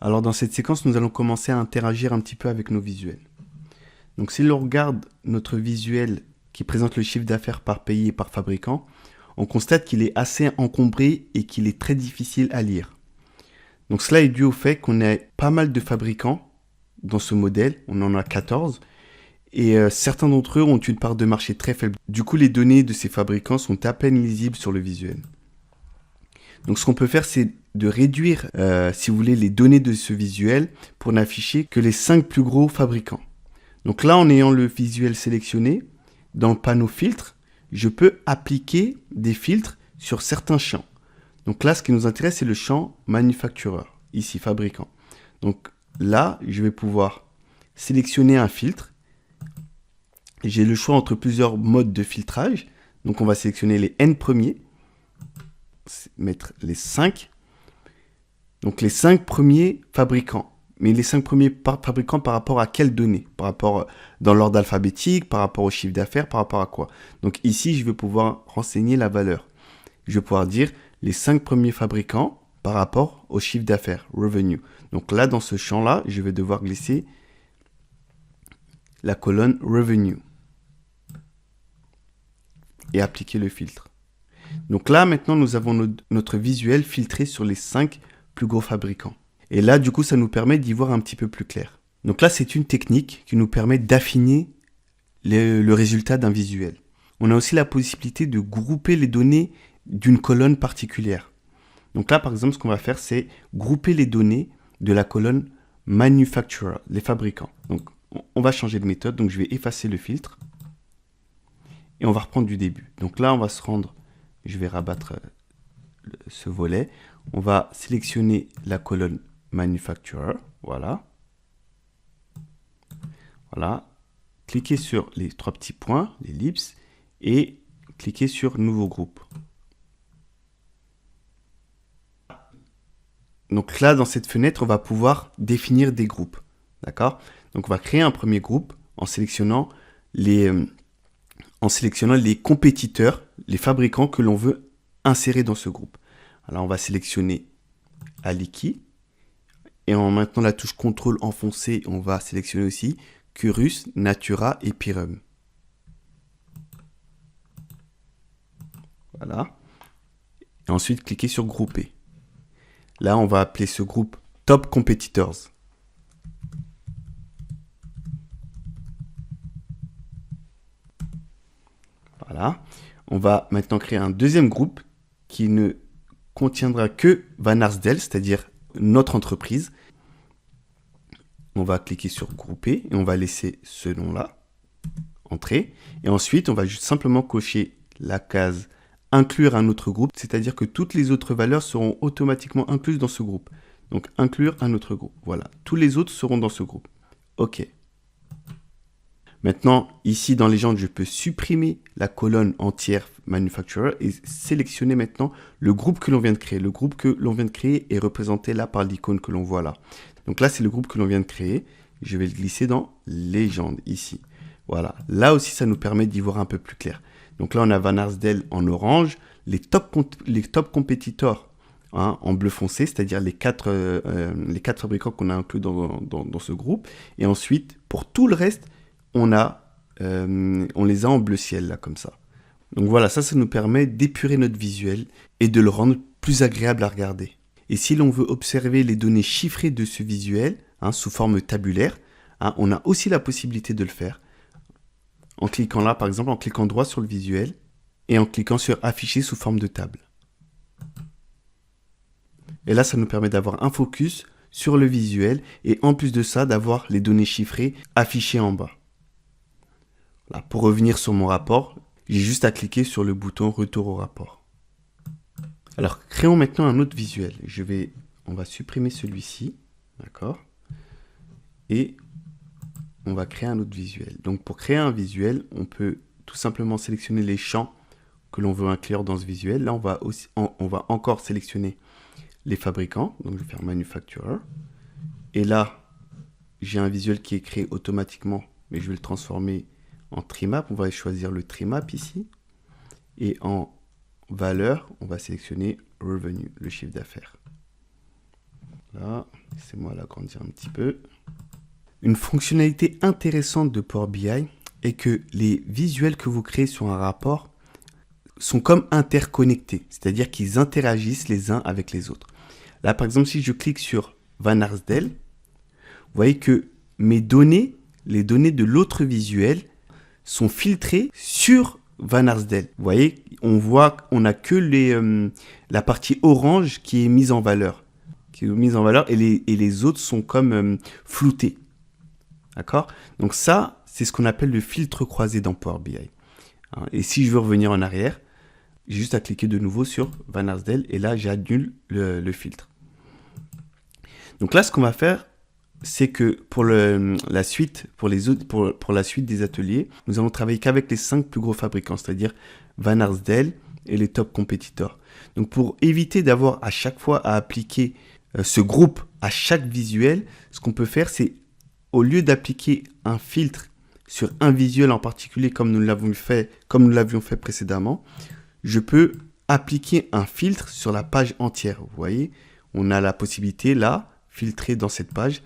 Alors dans cette séquence, nous allons commencer à interagir un petit peu avec nos visuels. Donc si l'on regarde notre visuel qui présente le chiffre d'affaires par pays et par fabricant, on constate qu'il est assez encombré et qu'il est très difficile à lire. Donc cela est dû au fait qu'on a pas mal de fabricants dans ce modèle, on en a 14, et certains d'entre eux ont une part de marché très faible. Du coup, les données de ces fabricants sont à peine lisibles sur le visuel. Donc ce qu'on peut faire, c'est de réduire, si vous voulez, les données de ce visuel pour n'afficher que les 5 plus gros fabricants. Donc là, en ayant le visuel sélectionné, dans le panneau filtre, je peux appliquer des filtres sur certains champs. Donc là, ce qui nous intéresse, c'est le champ manufacturer, ici, fabricant. Donc là, je vais pouvoir sélectionner un filtre. J'ai le choix entre plusieurs modes de filtrage. Donc on va sélectionner les N premiers, mettre les 5. Donc les 5 premiers fabricants. Mais les 5 premiers fabricants par rapport à quelles données? Par rapport dans l'ordre alphabétique, par rapport au chiffre d'affaires, par rapport à quoi? Donc ici, je vais pouvoir renseigner la valeur. Je vais pouvoir dire les 5 premiers fabricants par rapport au chiffre d'affaires, revenue. Donc là, dans ce champ-là, je vais devoir glisser la colonne revenue et appliquer le filtre. Donc là, maintenant, nous avons notre visuel filtré sur les 5 plus gros fabricants. Et là, du coup, ça nous permet d'y voir un petit peu plus clair. Donc là, c'est une technique qui nous permet d'affiner le résultat d'un visuel. On a aussi la possibilité de grouper les données d'une colonne particulière. Donc là, par exemple, ce qu'on va faire, c'est grouper les données de la colonne manufacturer, les fabricants. Donc, on va changer de méthode. Donc, je vais effacer le filtre. Et on va reprendre du début. Donc là, on va se rendre, je vais rabattre ce volet. On va sélectionner la colonne manufacturer, voilà. Voilà. Cliquez sur les 3 petits points, l'ellipse, et cliquez sur nouveau groupe. Donc là, dans cette fenêtre, on va pouvoir définir des groupes. D'accord? Donc on va créer un premier groupe en sélectionnant les compétiteurs, les fabricants que l'on veut insérer dans ce groupe. Alors on va sélectionner Aliki. Et en maintenant la touche CTRL enfoncée, on va sélectionner aussi Curus, Natura et Pyrum. Voilà. Et ensuite, cliquez sur Grouper. Là, on va appeler ce groupe Top Competitors. Voilà. On va maintenant créer un deuxième groupe qui ne contiendra que Van Arsdale, c'est-à-dire notre entreprise. On va cliquer sur Grouper et on va laisser ce nom-là, Entrer. Et ensuite, on va juste simplement cocher la case Inclure un autre groupe, c'est-à-dire que toutes les autres valeurs seront automatiquement incluses dans ce groupe. Donc, inclure un autre groupe. Voilà, tous les autres seront dans ce groupe. OK. Maintenant, ici dans Légende, je peux supprimer la colonne entière Manufacturer et sélectionner maintenant le groupe que l'on vient de créer. Le groupe que l'on vient de créer est représenté là par l'icône que l'on voit là. Donc là, c'est le groupe que l'on vient de créer. Je vais le glisser dans Légende, ici. Voilà. Là aussi, ça nous permet d'y voir un peu plus clair. Donc là, on a Van Arsdale en orange, les top competitors hein, en bleu foncé, c'est-à-dire les quatre fabricants qu'on a inclus dans ce groupe. Et ensuite, pour tout le reste, on les a en bleu ciel, là, comme ça. Donc voilà, ça nous permet d'épurer notre visuel et de le rendre plus agréable à regarder. Et si l'on veut observer les données chiffrées de ce visuel, hein, sous forme tabulaire, hein, on a aussi la possibilité de le faire. En cliquant là, par exemple, en cliquant droit sur le visuel et en cliquant sur Afficher sous forme de table. Et là, ça nous permet d'avoir un focus sur le visuel et en plus de ça, d'avoir les données chiffrées affichées en bas. Là, pour revenir sur mon rapport, j'ai juste à cliquer sur le bouton Retour au rapport. Alors, créons maintenant un autre visuel. On va supprimer celui-ci, d'accord? Et on va créer un autre visuel. Donc, pour créer un visuel, on peut tout simplement sélectionner les champs que l'on veut inclure dans ce visuel. Là, on va encore sélectionner les fabricants. Donc, je vais faire Manufacturer. Et là, j'ai un visuel qui est créé automatiquement, mais je vais le transformer en trimap. On va choisir le trimap ici. Et en valeur, on va sélectionner Revenue, le chiffre d'affaires. Là, laissez-moi l'agrandir un petit peu. Une fonctionnalité intéressante de Power BI est que les visuels que vous créez sur un rapport sont comme interconnectés, c'est-à-dire qu'ils interagissent les uns avec les autres. Là, par exemple, si je clique sur Van Arsdale, vous voyez que mes données, les données de l'autre visuel, sont filtrées sur Van Arsdale. Vous voyez, on n'a que la partie orange qui est mise en valeur. Et les autres sont comme floutés. D'accord? Donc ça, c'est ce qu'on appelle le filtre croisé dans Power BI. Et si je veux revenir en arrière, j'ai juste à cliquer de nouveau sur Van Arsdale et là, j'annule le filtre. Donc là, ce qu'on va faire, c'est que pour la suite des ateliers, nous allons travailler qu'avec les 5 plus gros fabricants, c'est-à-dire Van Arsdale et les top compétiteurs. Donc pour éviter d'avoir à chaque fois à appliquer ce groupe à chaque visuel, ce qu'on peut faire, c'est au lieu d'appliquer un filtre sur un visuel en particulier comme nous l'avions fait précédemment, je peux appliquer un filtre sur la page entière. Vous voyez, on a la possibilité là, filtre dans cette page,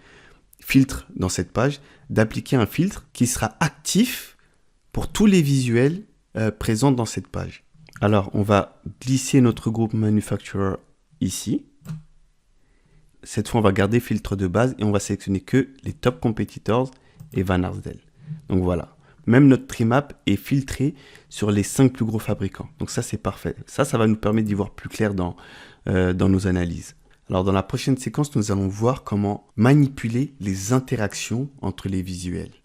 d'appliquer un filtre qui sera actif pour tous les visuels présents dans cette page. Alors, on va glisser notre groupe Manufacturer ici. Cette fois, on va garder filtre de base et on va sélectionner que les top competitors et Van Arsdale. Donc voilà, même notre trimap est filtré sur les 5 plus gros fabricants. Donc ça, c'est parfait. Ça va nous permettre d'y voir plus clair dans nos analyses. Alors dans la prochaine séquence, nous allons voir comment manipuler les interactions entre les visuels.